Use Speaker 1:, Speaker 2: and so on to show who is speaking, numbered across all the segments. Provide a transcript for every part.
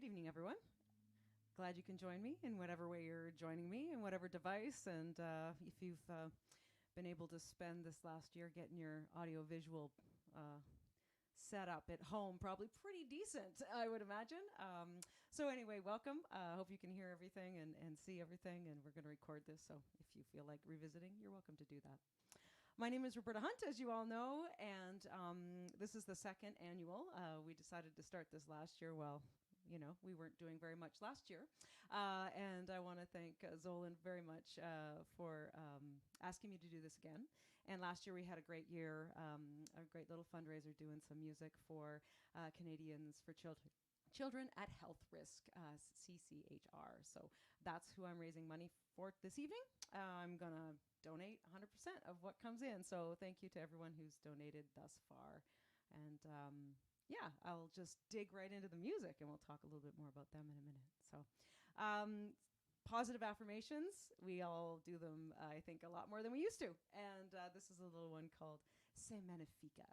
Speaker 1: Good evening, everyone. Glad you can join me in whatever way you're joining me, in whatever device. And if you've been able to spend this last year getting your audio-visual set up at home, probably pretty decent, I would imagine. So anyway, welcome. I hope you can hear everything and see everything. And we're going to record this, so if you feel like revisiting, you're welcome to do that. My name is Roberta Hunt, as you all know, and this is the second annual. We decided to start this last year. Well, you know, we weren't doing very much last year. And I want to thank Zolan very much for asking me to do this again. And last year we had a great year, a great little fundraiser doing some music for Canadians for Children at Health Risk, CCHR. So that's who I'm raising money for this evening. I'm going to donate 100% of what comes in. So thank you to everyone who's donated thus far. And yeah, I'll just dig right into the music and we'll talk a little bit more about them in a minute. So positive affirmations, we all do them, I think, a lot more than we used to. And this is a little one called Se Magnifica.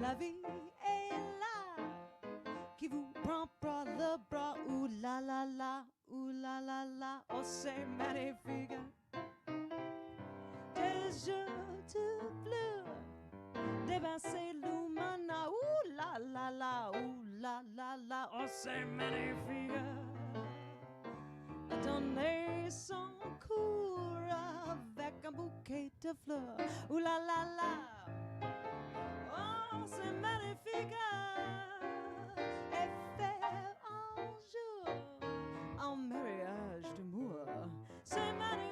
Speaker 1: La vie est là, qui vous prend par le bras, ouh la la la, oh c'est magnifique. Des yeux tout bleus, des bassins lumineux, ouh la la, oh c'est magnifique. Donner son cours avec un bouquet de fleurs, ouh la la. Oh, c'est magnifique. Et faire un jour un mariage d'amour. C'est magnifique.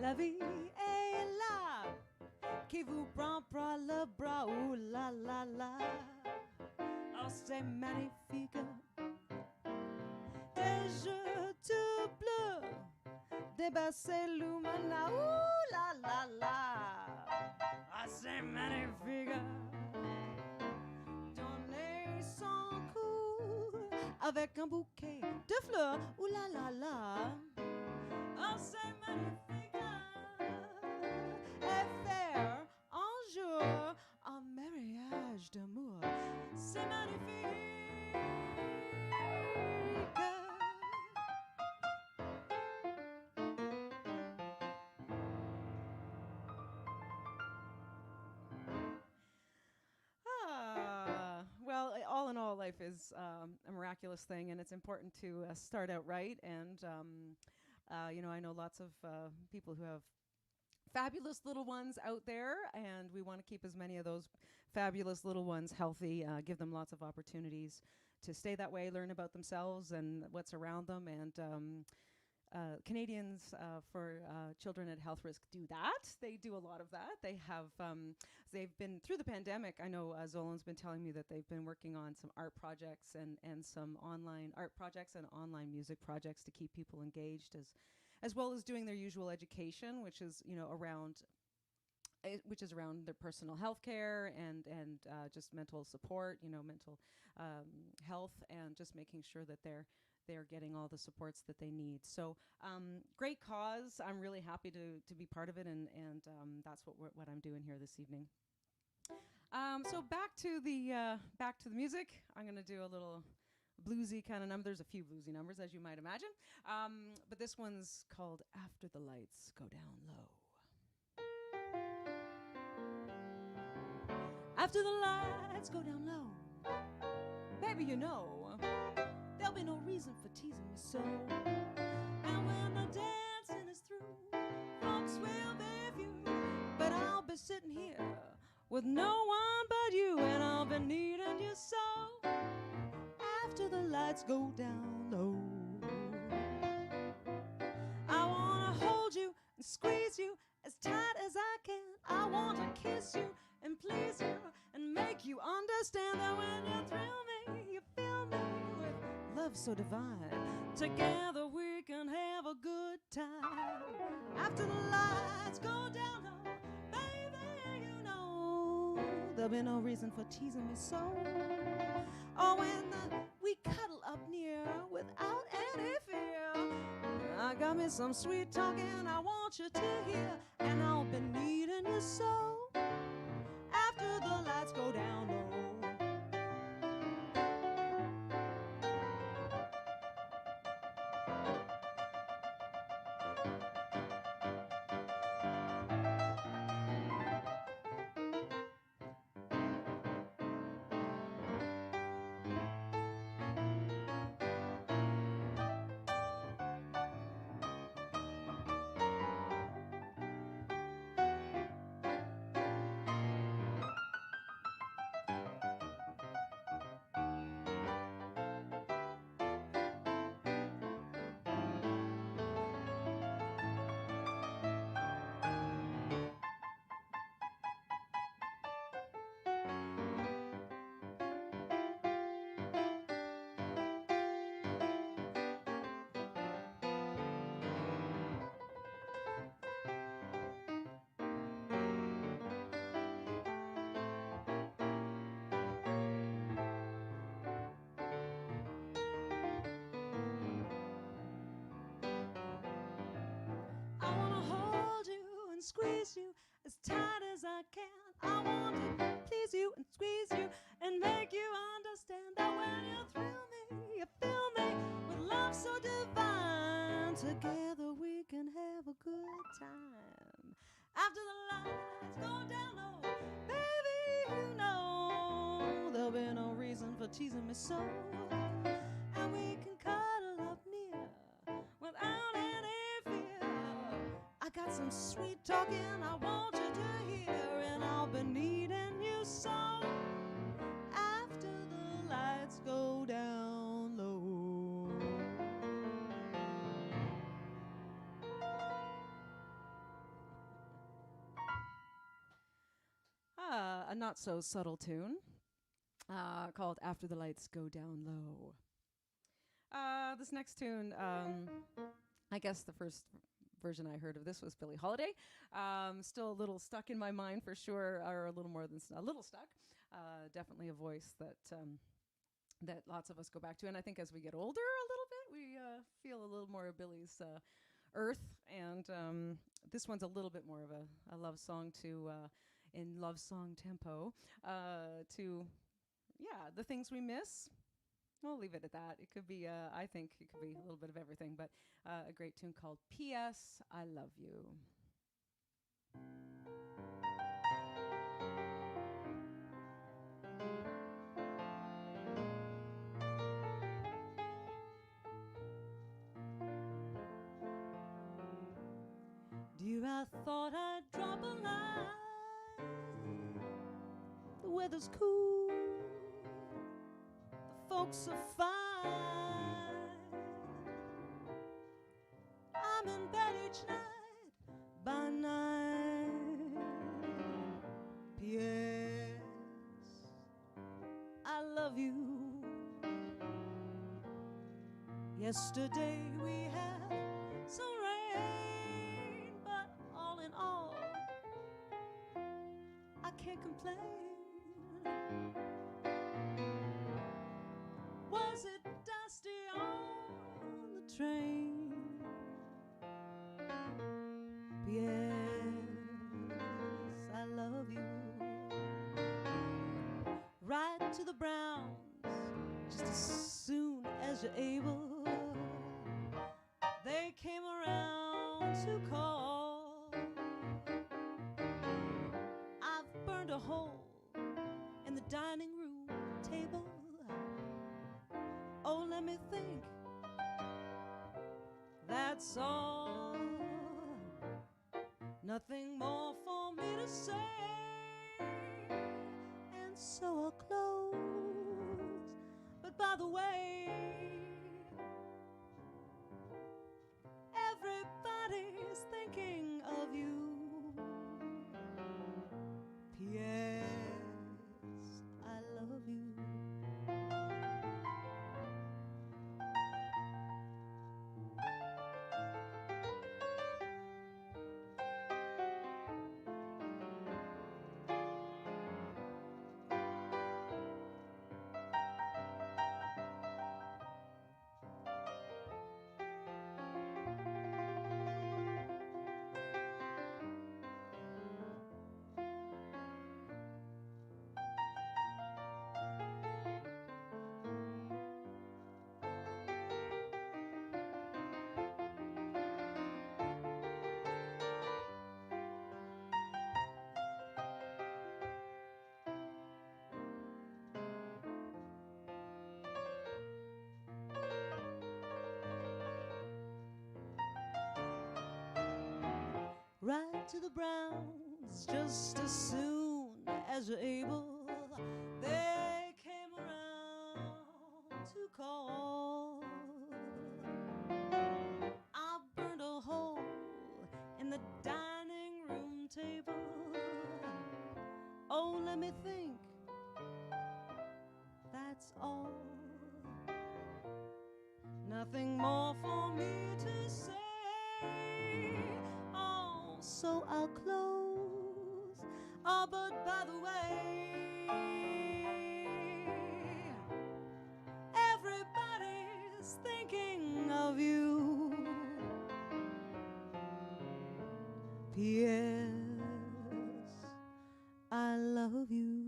Speaker 1: La vie est là, qui vous prend par le bras, ouh la la la, oh c'est magnifique. Des yeux tout bleus, des bassins lumineux, ouh la la, oh c'est magnifique. Donner son cou avec un bouquet de fleurs, ouh la la, oh c'est magnifique. Et faire un jour un mariage d'amour, c'est magnifique. Well, all in all, life is a miraculous thing, and it's important to start out right. And you know, I know lots of people who have fabulous little ones out there, and we want to keep as many of those fabulous little ones healthy, give them lots of opportunities to stay that way, learn about themselves and what's around them. And Canadians for Children at Health Risk do that. They do a lot of that. They have, they've been through the pandemic. I know Zolan's been telling me that they've been working on some art projects and some online art projects and online music projects to keep people engaged, as well as doing their usual education, which is, you know, around their personal health care and just mental support, you know, mental health, and just making sure that they're getting all the supports that they need. So great cause. I'm really happy to be part of it, and that's what I'm doing here this evening. So back to the music. I'm going to do a little bluesy kind of number. There's a few bluesy numbers, as you might imagine, but this one's called After the Lights Go Down Low. After the lights go down low, Baby, you know, there'll be no reason for teasing me so. And when the dancing is through, folks will be few, but I'll be sitting here with no one but you, and I'll be needing you so after the lights go down low. I wanna hold you and squeeze you as tight as I can. I want to kiss you and please you and make you understand that when you thrill me, you fill me with love so divine. Together we can have a good time. After the lights go down low, baby, you know there'll be no reason for teasing me so. Or when we cuddle up near without any fear, I got me some sweet talking I want you to hear, and I'll be needing you so after the lights go down low. I wanna hold you and squeeze you as tight as I can. I want to please you and squeeze you and make you understand that when you thrill me, you fill me with love so divine. Together we can have a good time. After the lights go down low, baby, you know there'll be no reason for teasing me so. And we can cuddle up near without any fear. I got some sweet talking I want you to hear, and I'll be needing you so after the lights go down low. A not so subtle tune called After the Lights Go Down Low. This next tune, I guess the first version I heard of this was Billie Holiday. Still a little stuck in my mind for sure, or a little more than a little stuck. Definitely a voice that that lots of us go back to, and I think as we get older a little bit, we feel a little more of Billie's earth, and this one's a little bit more of a love song to in love song tempo to the things we miss. We'll leave it at that. It could be, I think it could be a little bit of everything, but a great tune called P.S. I Love You. Dear, I thought I'd drop a line. The weather's cool, the folks are fine. I'm in bed each night by 9 P.S. I love you. Yesterday we had some rain, but all in all, I can't complain. Was it dusty on the train? Yes, I love you. Ride to the Browns just as soon as you're able. They came around to call. I've burned a hole in the dining room table. that's all. Nothing more for me to say, and so I'll close. But by the way, everybody's thinking of you. P.S. I love you. Right to the Browns just as soon as you're able. They came around to call. I burned a hole in the dining room table. Oh, let me think, that's all. Nothing more for me to say. Oh, so I'll close. Oh, but by the way, everybody's thinking of you. P.S. I love you.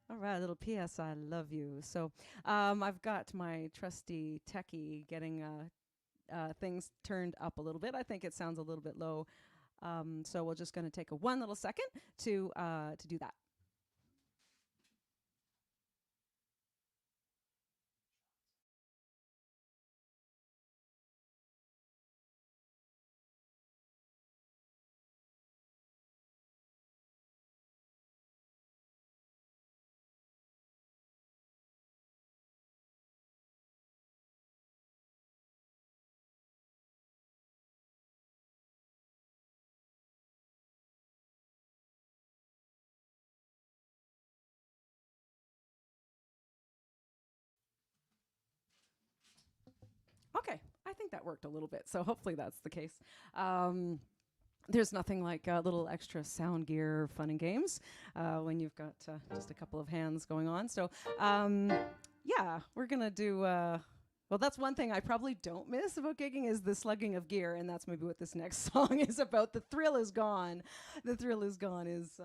Speaker 1: All right, a little P.S. I love you. So I've got my trusty techie getting things turned up a little bit. I think it sounds a little bit low. So we're just going to take one little second to do that. Okay, I think that worked a little bit. So hopefully that's the case. There's nothing like a little extra sound gear, fun and games when you've got just a couple of hands going on. So yeah, we're gonna do. Well, that's one thing I probably don't miss about gigging is the slugging of gear, and that's maybe what this next song is about. The thrill is gone. The thrill is gone is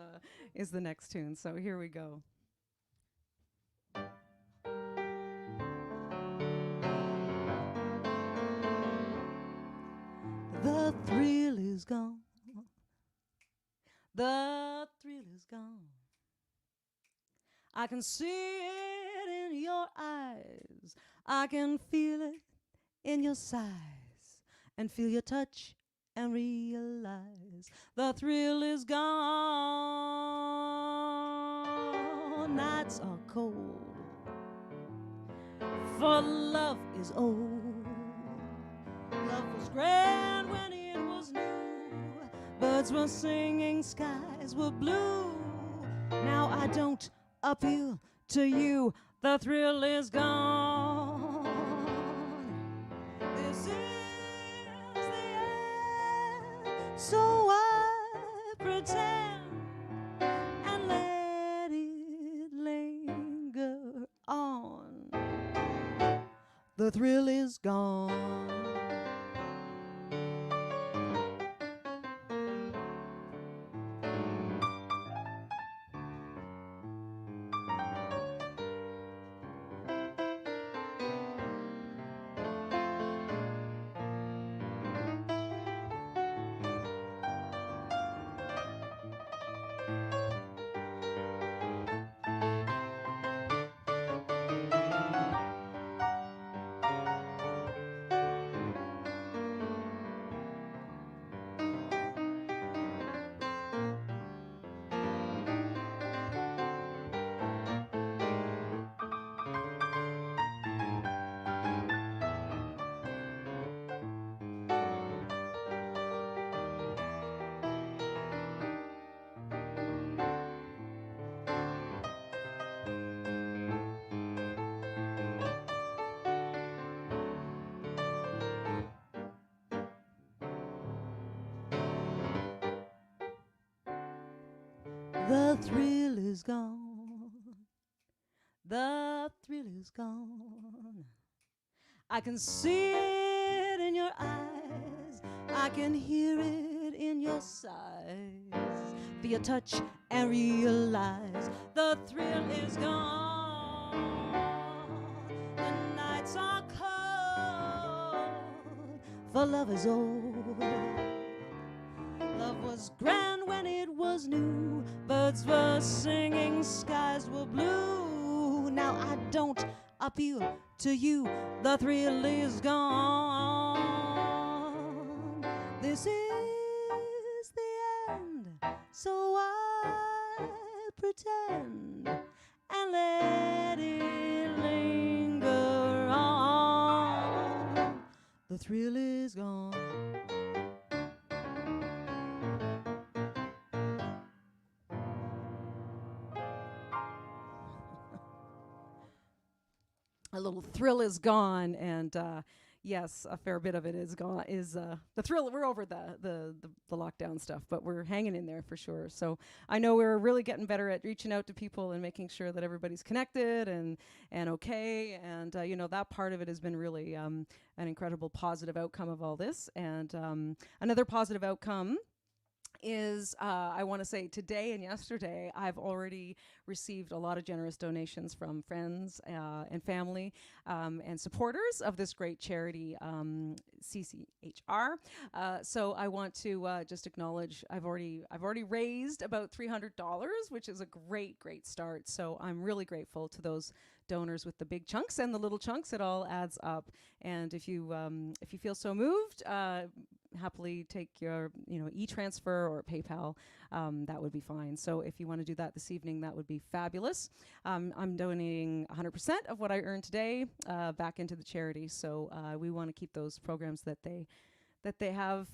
Speaker 1: the next tune. So here we go. The thrill is gone. The thrill is gone. I can see it in your eyes. I can feel it in your sighs and feel your touch and realize the thrill is gone. Nights are cold, for love is old. Love was grand when it was new. Birds were singing, skies were blue. Now I don't appeal to you. The thrill is gone. This is the end. So I pretend and let it linger on. The thrill is gone. The thrill is gone. The thrill is gone. I can see it in your eyes. I can hear it in your sighs. Feel your touch and realize the thrill is gone. The nights are cold, for love is old. Love was grand when it was new. Birds were singing, skies were blue. Now I don't appeal to you. The thrill is gone. This is the end, so I'll pretend and let it linger on. The thrill is gone. A little thrill is gone, and yes, a fair bit of it is gone. Is the thrill? We're over the lockdown stuff, but we're hanging in there for sure. So I know we're really getting better at reaching out to people and making sure that everybody's connected and okay. And you know, that part of it has been really an incredible positive outcome of all this. And another positive outcome is I want to say today and yesterday I've already received a lot of generous donations from friends and family and supporters of this great charity, CCHR. So I want to just acknowledge I've already raised about $300, which is a great start. So I'm really grateful to those donors with the big chunks and the little chunks. It all adds up. And if you feel so moved, happily take your e-transfer or PayPal. That would be fine. So if you want to do that this evening, that would be fabulous. I'm donating 100% of what I earned today back into the charity. So we want to keep those programs that they have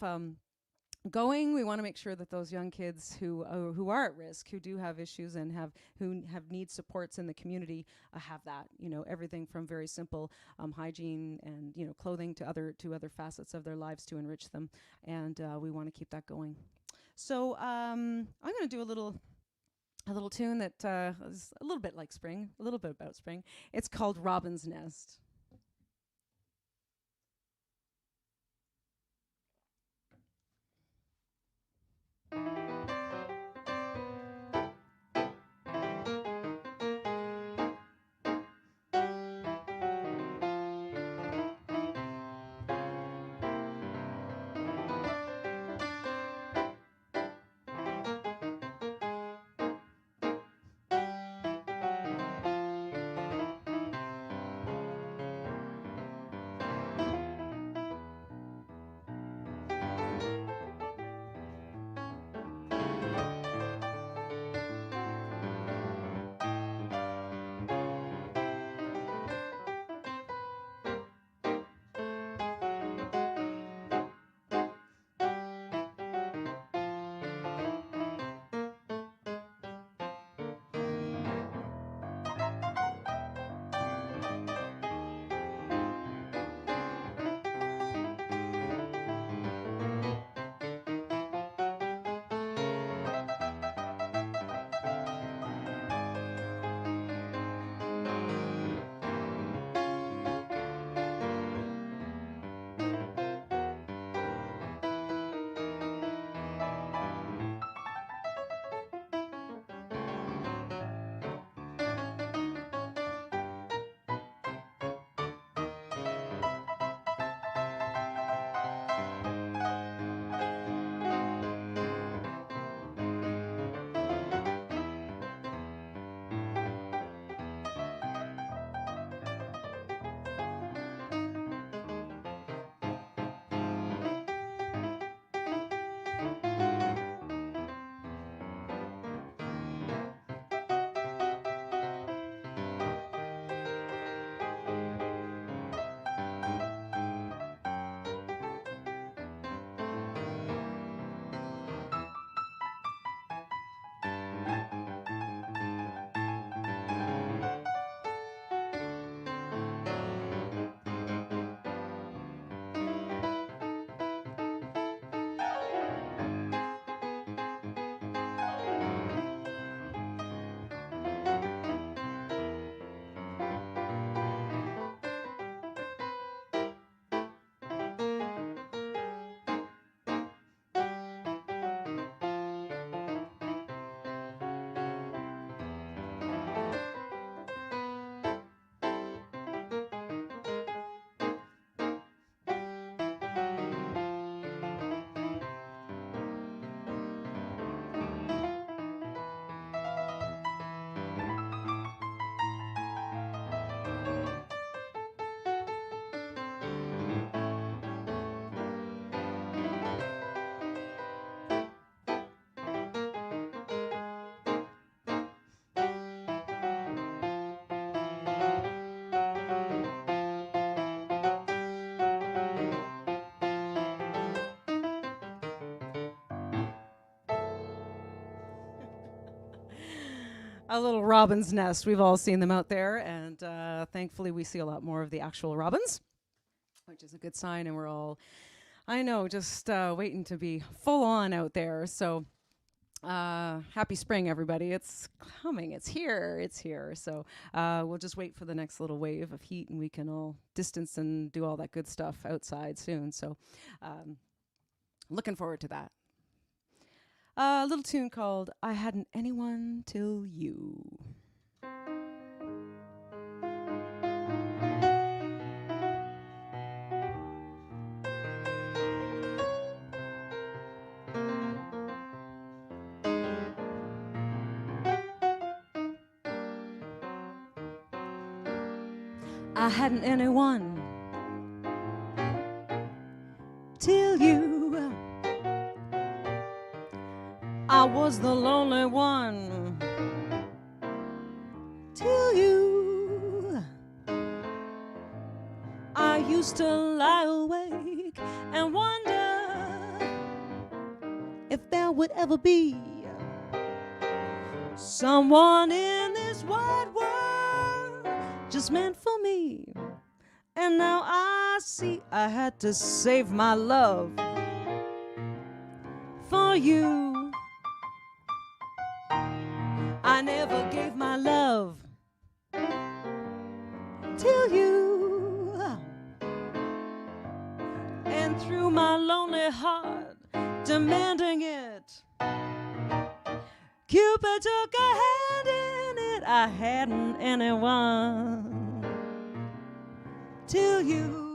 Speaker 1: going. We want to make sure that those young kids who are at risk, who do have issues and who need supports in the community, have that. You know, everything from very simple hygiene and clothing to other facets of their lives to enrich them, and we want to keep that going. So I'm going to do a little tune that is a little bit like spring, a little bit about spring. It's called Robin's Nest. A little robin's nest. We've all seen them out there, and thankfully we see a lot more of the actual robins, which is a good sign. And we're all, I know, just waiting to be full on out there. So happy spring, everybody. It's coming. It's here. It's here. So we'll just wait for the next little wave of heat, and we can all distance and do all that good stuff outside soon. So looking forward to that. A little tune called I Hadn't Anyone Till You. I hadn't anyone till you. I was the lonely one till you. I used to lie awake and wonder if there would ever be someone in this wide world just meant for me. And now I see I had to save my love for you. I never gave my love till you. And through my lonely heart demanding it, Cupid took a hand in it. I hadn't anyone till you.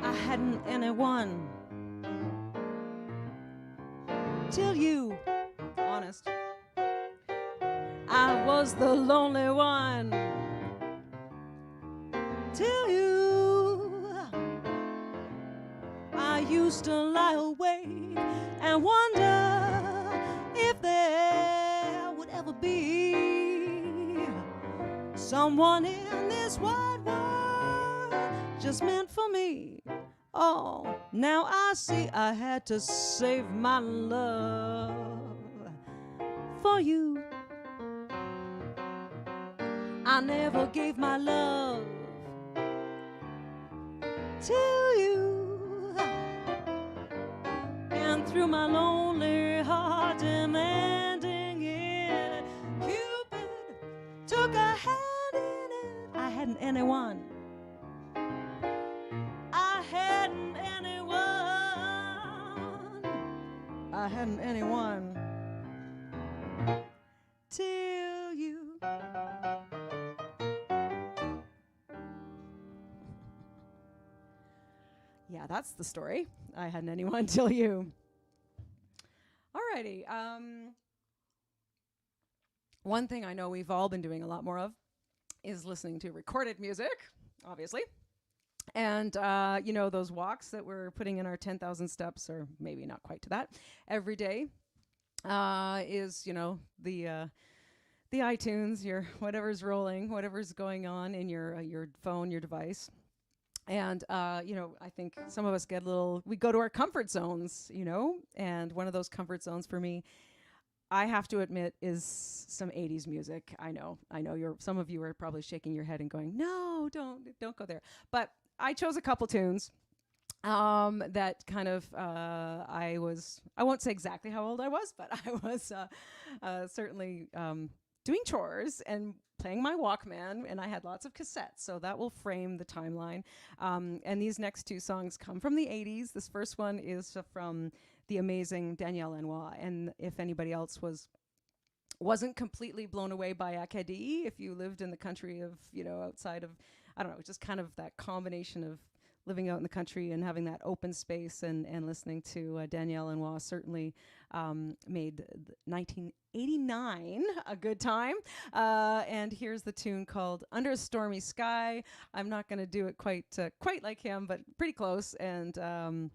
Speaker 1: I hadn't anyone till you. Honest. I was the lonely one till you. I used to lie awake and wonder if there would ever be someone in this wide world just meant for me. Oh, now I see I had to save my love for you. I never gave my love to you. And through my lonely heart demanding it, Cupid took a hand in it. I hadn't anyone. I hadn't anyone till you. Yeah, that's the story. I hadn't anyone till you. Alrighty. One thing I know we've all been doing a lot more of is listening to recorded music, obviously. And, you know, those walks that we're putting in our 10,000 steps, or maybe not quite to that, every day is, you know, the iTunes, your whatever's rolling, whatever's going on in your phone, your device. And, you know, I think some of us we go to our comfort zones, you know, and one of those comfort zones for me, I have to admit, is some 80s music. I know some of you are probably shaking your head and going, no, don't go there. But I chose a couple tunes that kind of I won't say exactly how old I was, but I was certainly doing chores and playing my Walkman, and I had lots of cassettes, so that will frame the timeline. And these next two songs come from the 80s. This first one is from the amazing Danielle Lanois, and if anybody else wasn't completely blown away by Acadie, if you lived in the country of, outside of, I don't know, just kind of that combination of living out in the country and having that open space and listening to Danielle Lanois certainly made 1989 a good time. And here's the tune called Under a Stormy Sky. I'm not going to do it quite like him, but pretty close, and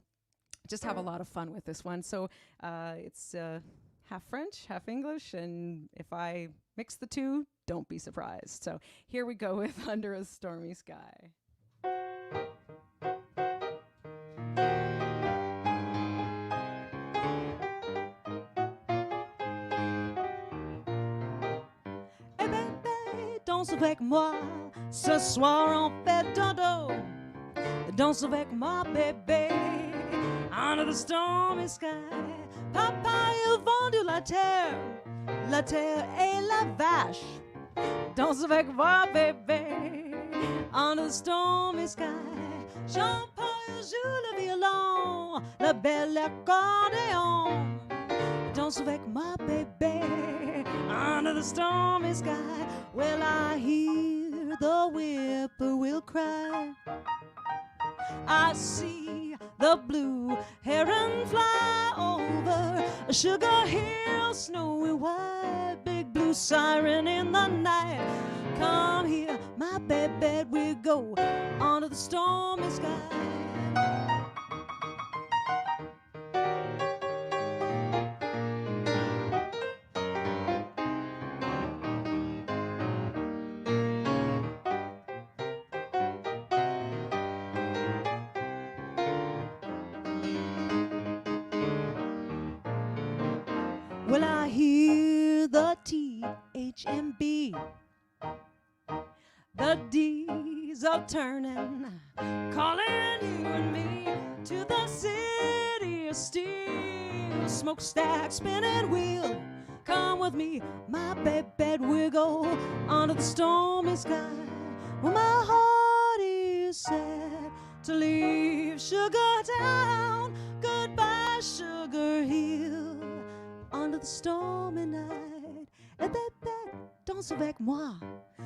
Speaker 1: just have a lot of fun with this one. So it's half French, half English, and if I mix the two, don't be surprised. So here we go with Under a Stormy Sky. Eh bébé, danse avec moi, ce soir on fait dodo. Danse avec moi bébé, under the stormy sky. Papa, il vendu la terre et la vache. Danse avec moi bébé, under the stormy sky. Jean-Paul joue le violon, le bel accordéon. Danse avec moi bébé, under the stormy sky. Well, I hear the whippoorwill cry. I see the blue heron fly over Sugar Hill, snowy white, big blue siren in the night. Come here, my baby, we go under the stormy sky. Well, I hear the THMB, the D's are turning, calling you and me to the city of steel, smokestack spinning wheel. Come with me, my baby, we'll go under the stormy sky. Well, my heart is sad to leave Sugar Town. Goodbye, Sugar Hill. Under the stormy night. Et bébé, danse avec moi.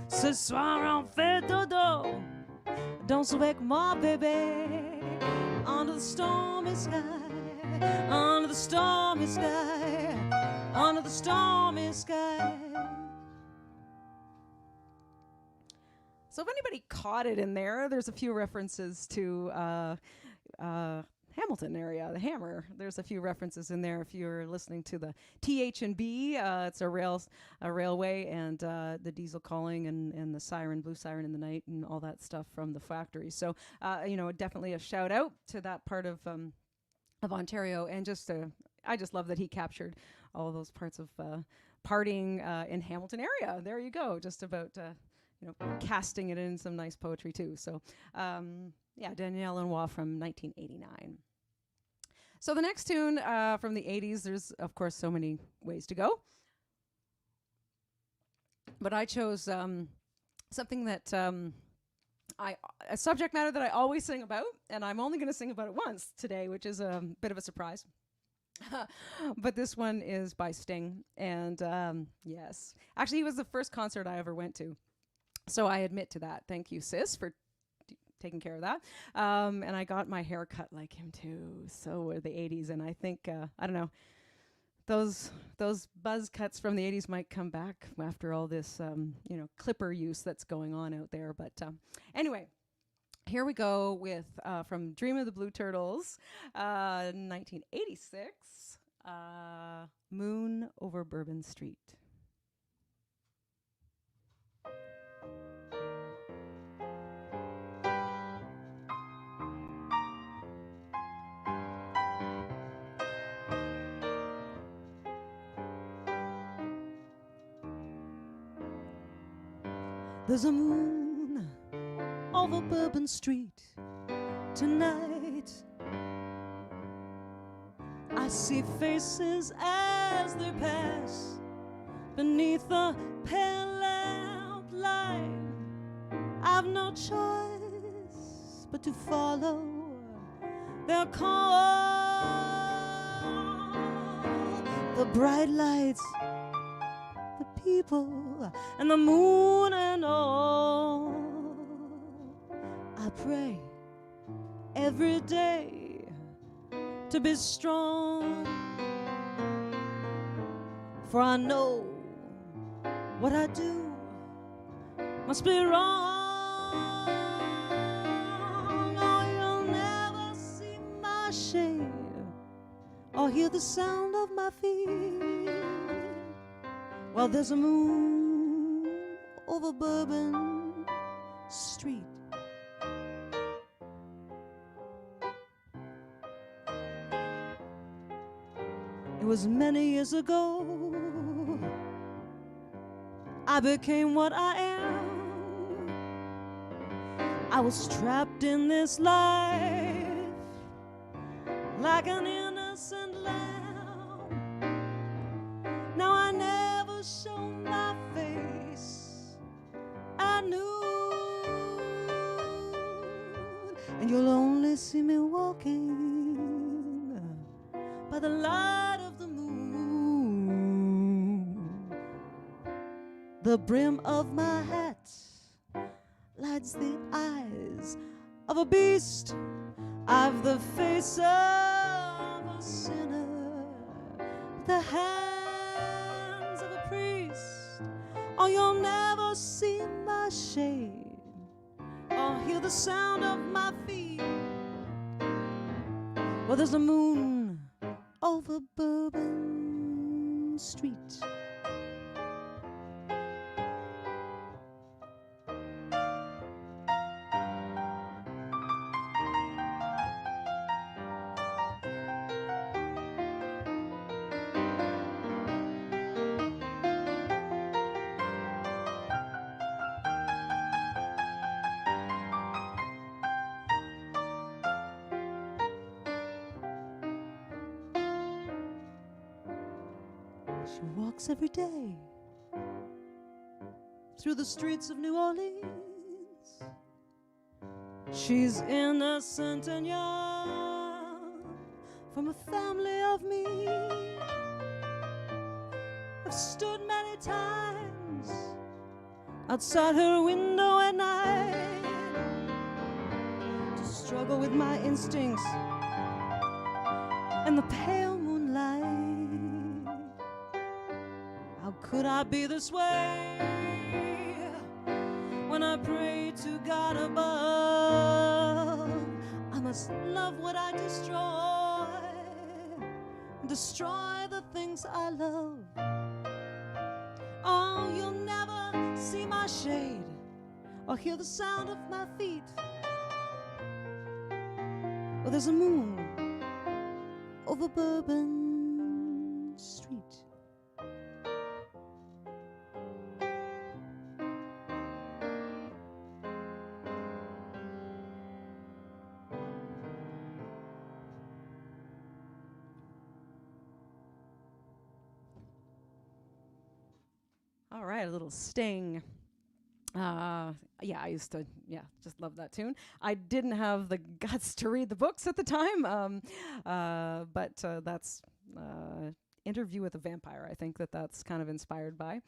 Speaker 1: Ce soir on fait dodo. Danse avec moi, bébé. Under the stormy sky. Under the stormy sky. Under the stormy sky. So if anybody caught it in there's a few references to Hamilton area, the Hammer. There's a few references in there if you're listening to the TH&B. It's a railway, and the diesel calling and the siren, blue siren in the night, and all that stuff from the factory. So, definitely a shout out to that part of Ontario, and I just love that he captured all those parts of partying in Hamilton area. There you go, just about casting it in some nice poetry too. So. Danielle Lanois from 1989. So the next tune from the 80s, there's, of course, so many ways to go. But I chose something that a subject matter that I always sing about, and I'm only going to sing about it once today, which is a bit of a surprise. But this one is by Sting. And yes, actually, he was the first concert I ever went to. So I admit to that. Thank you, sis, for taking care of that. And I got my hair cut like him too. So were the 80s. And I think, I don't know, those buzz cuts from the 80s might come back after all this, clipper use that's going on out there. But anyway, here we go with, from Dream of the Blue Turtles, 1986, Moon Over Bourbon Street. There's a moon over Bourbon Street tonight. I see faces as they pass beneath the pale lamplight. I've no choice but to follow their call. The bright lights, the people, and the moon and all. I pray every day to be strong, for I know what I do must be wrong. Oh, you'll never see my shade or hear the sound of my feet. Well, there's a moon over Bourbon Street. It was many years ago I became what I am. I was trapped in this life like an innocent lamb. Now I never show my face at noon, and you'll only see me walking by the light of the moon. The brim of my hat lights the eyes of a beast. I've the face of a sinner, the hands of a priest. Oh, you'll never see my shade or hear the sound of my feet. Well, there's a moon over Bourbon Street. She walks every day through the streets of New Orleans. She's innocent and young, from a family of me. I've stood many times outside her window at night to struggle with my instincts and the pale moonlight. How could I be this way when I pray to God above? I must love what I destroy the things I love. Oh, you'll never see my shade or hear the sound of my feet. Well, there's a moon over Bourbon Street. All right, a little Sting. Yeah, I used to, just love that tune. I didn't have the guts to read the books at the time, but that's Interview with a Vampire. I think that's kind of inspired by.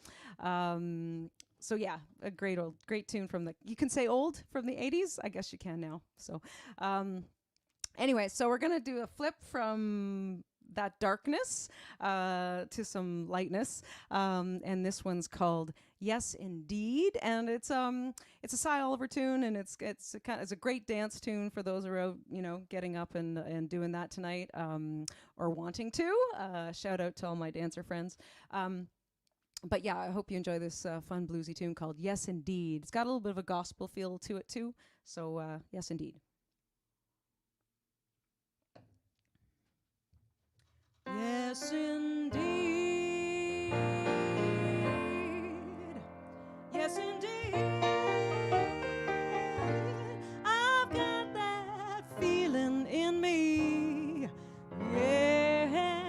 Speaker 1: So yeah, a great tune from you can say old, from the 80s? I guess you can now. So anyway, so we're going to do a flip from that darkness to some lightness, and this one's called Yes Indeed, and it's a Cy Oliver tune, and it's a great dance tune for those who are out, getting up and doing that tonight, or wanting to. Shout out to all my dancer friends. But yeah, I hope you enjoy this fun bluesy tune called Yes Indeed. It's got a little bit of a gospel feel to it too, so yes indeed. Yes, indeed. Yes, indeed. I've got that feeling in me. Yeah.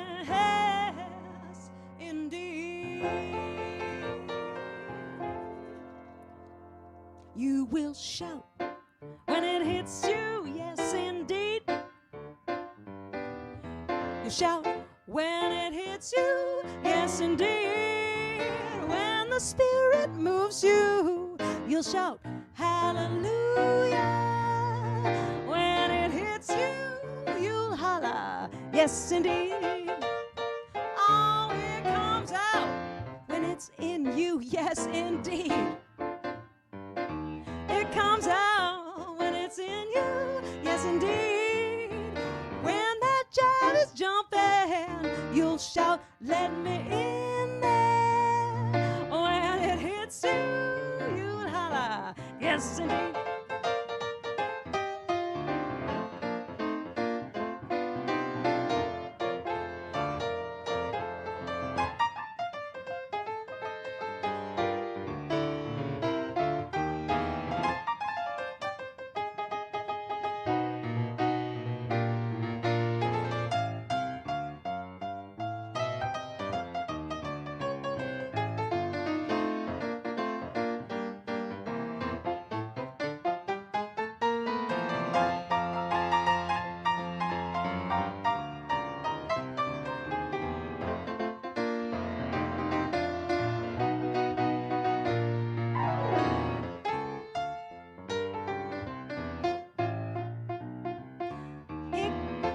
Speaker 1: shout when it hits you, yes indeed. You shout when it hits you, yes indeed. When the Spirit moves you, you'll shout hallelujah. When it hits you, you'll holler, yes indeed. Oh, it comes out when it's in you, yes indeed. It comes out when it's in you, yes indeed. When that jive is jumping, you'll shout, let me in there. When it hits you, you'll holler, yes indeed.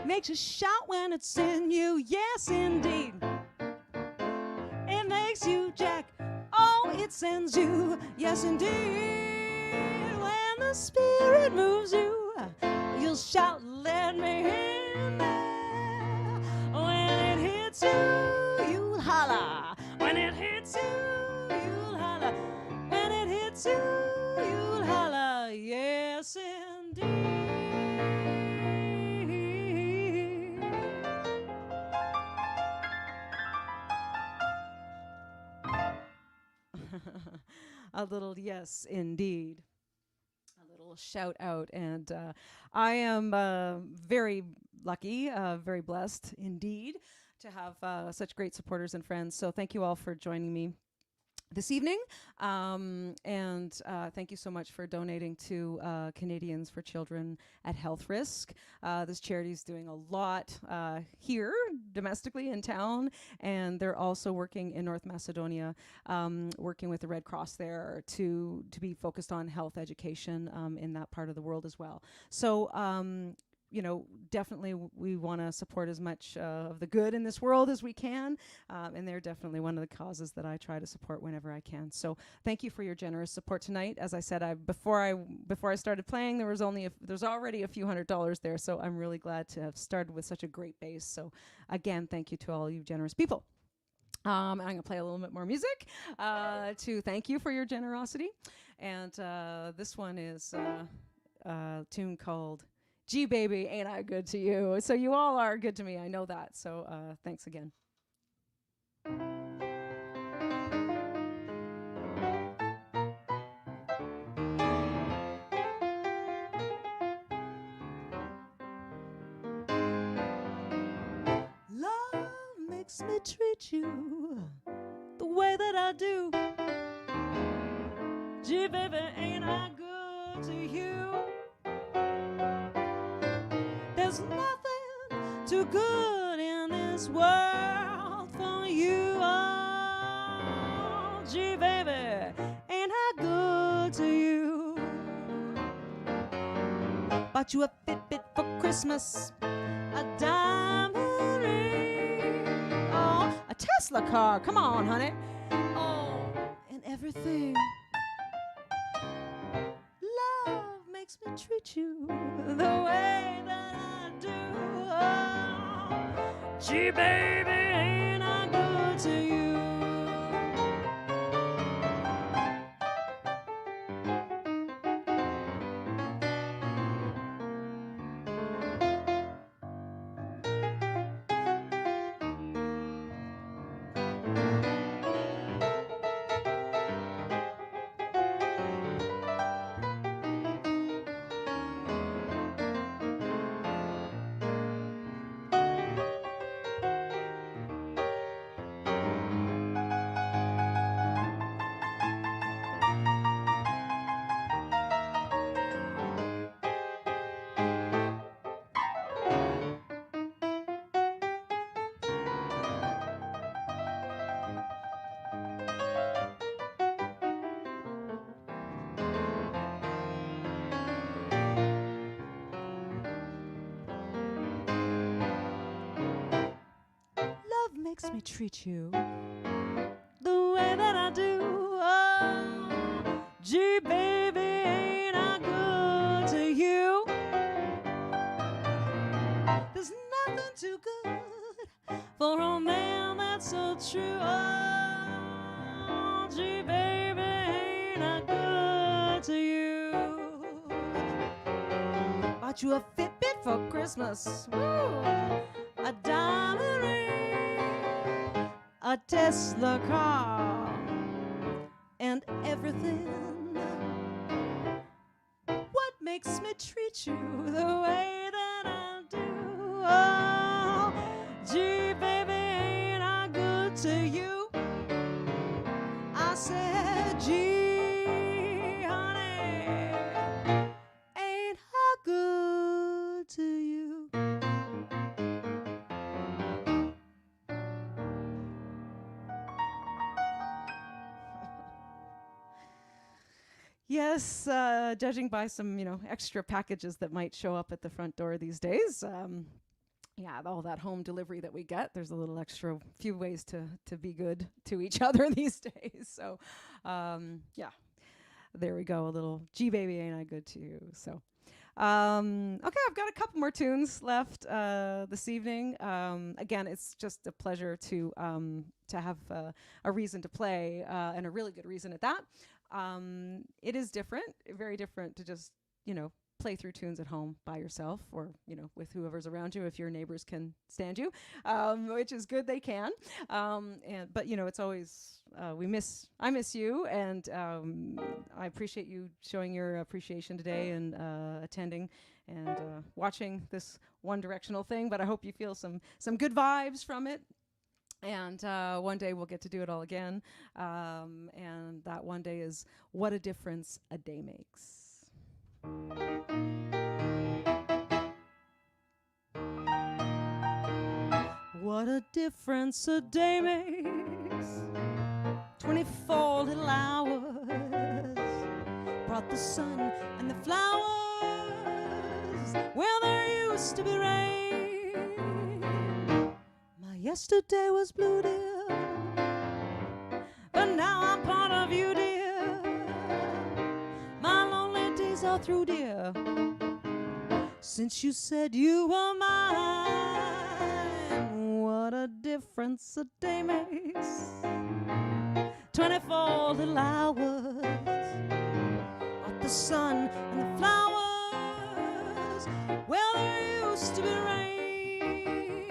Speaker 1: Makes you shout when it's in you, yes indeed. It makes you jack, oh it sends you, yes indeed. When the Spirit moves you, you'll shout, let me in there. When it hits you, you'll holler. When it hits you, you'll holler. When it hits you, you'll holler, yes indeed. A little yes, indeed. A little shout out. And I am very lucky, very blessed indeed to have such great supporters and friends. So thank you all for joining me this evening. And thank you so much for donating to Canadians for Children at Health Risk. This charity is doing a lot here domestically in town, and they're also working in North Macedonia, working with the Red Cross there to be focused on health education in that part of the world as well. So you know, definitely we want to support as much of the good in this world as we can, and they're definitely one of the causes that I try to support whenever I can. So thank you for your generous support tonight. As I said, before I started playing, there's already a few $100s there, so I'm really glad to have started with such a great base. So again, thank you to all you generous people. I'm going to play a little bit more music to thank you for your generosity, and this one is a tune called Gee Baby, Ain't I Good to You? So you all are good to me, I know that. So thanks again. Love makes me treat you the way that I do. Gee baby, ain't I good to you? There's nothing too good in this world for you. Oh, gee, baby, ain't I good to you? Bought you a Fitbit for Christmas, a diamond ring, oh, a Tesla car, come on, honey, oh, and everything. Love makes me treat you the way that I do. Oh, gee, baby, ain't I good to you? makes me treat you the way that I do? Oh, gee, baby, ain't I good to you? There's nothing too good for a man that's so true. Oh, gee, baby, ain't I good to you? Bought you a Fitbit for Christmas. Woo! A diamond ring, a Tesla car, and everything. What makes me treat you the way that I do? Oh, gee, baby, ain't I good to you? I said, gee, honey, ain't I good to you? Yes, judging by some, extra packages that might show up at the front door these days. Yeah, all that home delivery that we get, there's a little extra few ways to be good to each other these days. So, yeah, there we go. A little G baby, ain't I good to you? So, okay, I've got a couple more tunes left this evening. Again, it's just a pleasure to have a reason to play and a really good reason at that. It is different, very different to just, play through tunes at home by yourself or, with whoever's around you if your neighbors can stand you, which is good, they can. But, it's always, I miss you, and I appreciate you showing your appreciation today and attending and watching this one directional thing, but I hope you feel some good vibes from it. And one day we'll get to do it all again. And that one day is what a difference a day makes. What a difference a day makes. 24 little hours brought the sun and the flowers where there used to be rain. My yesterday was blue, dear, but now I'm part of you, dear. My lonely days are through, dear, since you said you were mine. What a difference a day makes. 24 little hours brought the sun and the flowers where there used to be rain.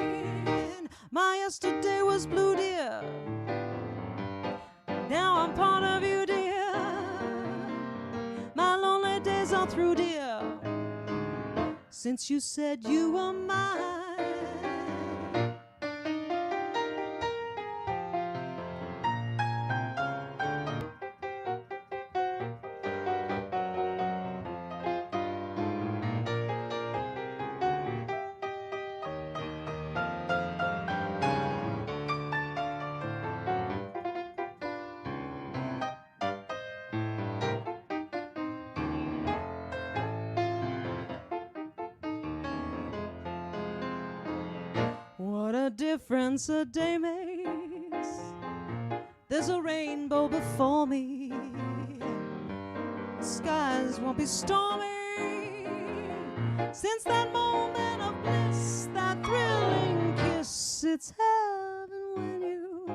Speaker 1: My yesterday was blue, dear, now I'm part of you, dear. My lonely days are through, dear, since you said you were mine. What a difference a day makes. There's a rainbow before me. Skies won't be stormy. Since that moment of bliss, that thrilling kiss, it's heaven when you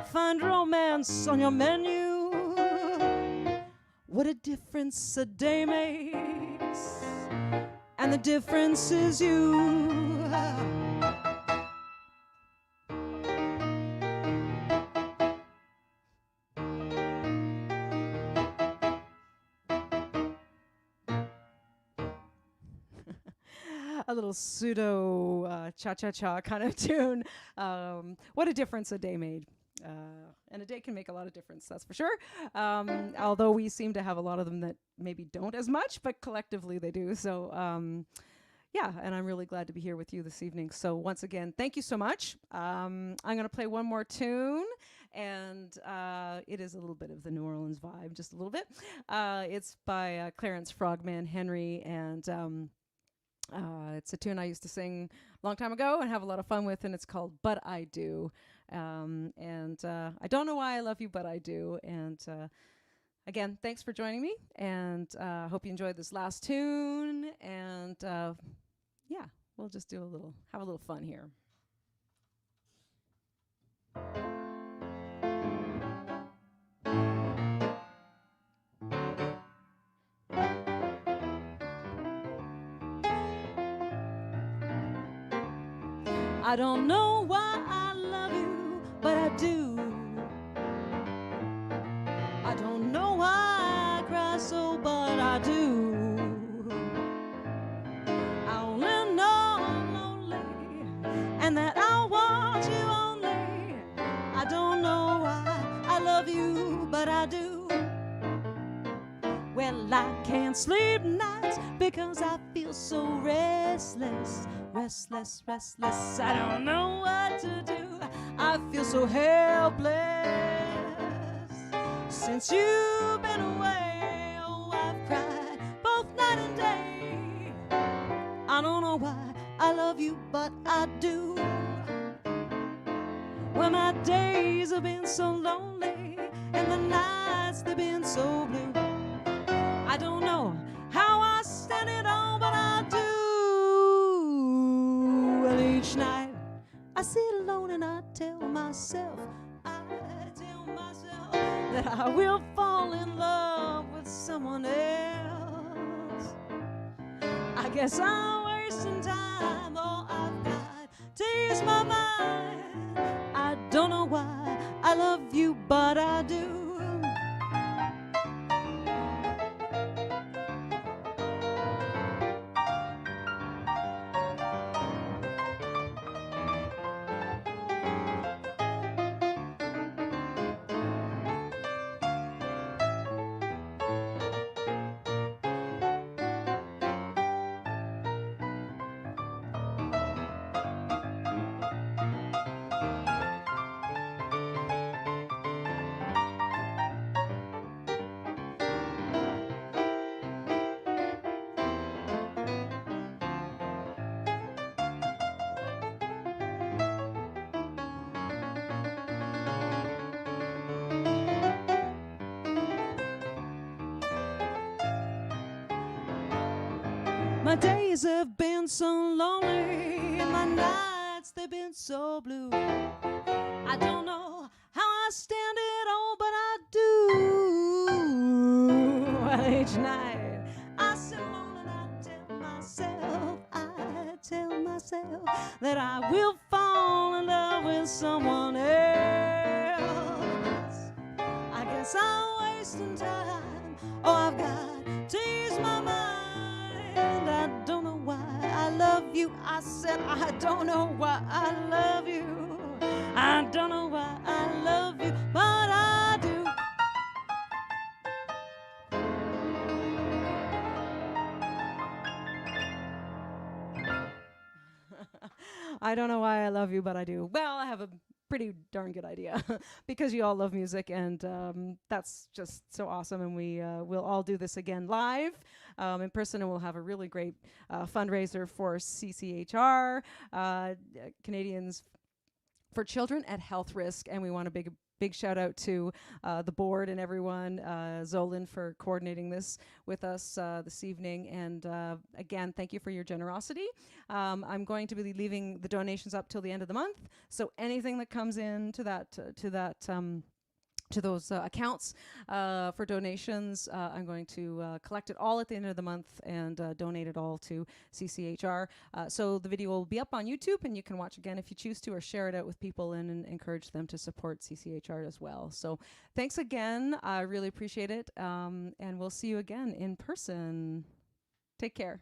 Speaker 1: find romance on your menu. What a difference a day makes. And the difference is you. A little pseudo cha-cha-cha kind of tune. What a difference a day made. And a day can make a lot of difference, that's for sure. Although we seem to have a lot of them that maybe don't as much, but collectively they do. So, yeah, and I'm really glad to be here with you this evening. So once again, thank you so much. I'm going to play one more tune, and it is a little bit of the New Orleans vibe, just a little bit. It's by Clarence Frogman Henry, and It's a tune I used to sing a long time ago and have a lot of fun with, and it's called But I Do. And I don't know why I love you, but I do. And again, thanks for joining me, and hope you enjoyed this last tune. And yeah, we'll just have a little fun here. I don't know why I love you, but I do. I don't know why I cry so, but I do. I only know I'm lonely, and that I want you only. I don't know why I love you, but I do. Well, I can't sleep nights because I feel so restless. Restless, restless, I don't know what to do. I feel so helpless. Since you've been away, oh, I've cried both night and day. I don't know why I love you, but I do. Well, my days have been so lonely, and the nights they've been so blue. I don't know how I stand it all, but I do. Well, each night I sit alone and I tell myself that I will fall in love with someone else. I guess I'm wasting time, oh, I've got to ease my mind. I don't know why I love you, but I do. My days have been so lonely, and my nights they've been so blue. I don't know how I stand it all, but I do. Well, each night I sit alone and I tell myself that I will fall in love with someone else. I guess I'm wasting time. Oh, I've got to ease my mind. I don't know why I love you. I said I don't know why I love you. I don't know why I love you, but I do. I don't know why I love you, but I do. Well, I have a pretty darn good idea because you all love music, and that's just so awesome. And we'll all do this again live in person, and we'll have a really great fundraiser for CCHR, Canadians for Children at Health Risk, and we want a big shout out to the board and everyone, Zolan, for coordinating this with us this evening. And again, thank you for your generosity. I'm going to be leaving the donations up till the end of the month, so anything that comes in to those accounts for donations, I'm going to collect it all at the end of the month and donate it all to CCHR. So the video will be up on YouTube, and you can watch again if you choose to, or share it out with people and encourage them to support CCHR as well. So thanks again. I really appreciate it. And we'll see you again in person. Take care.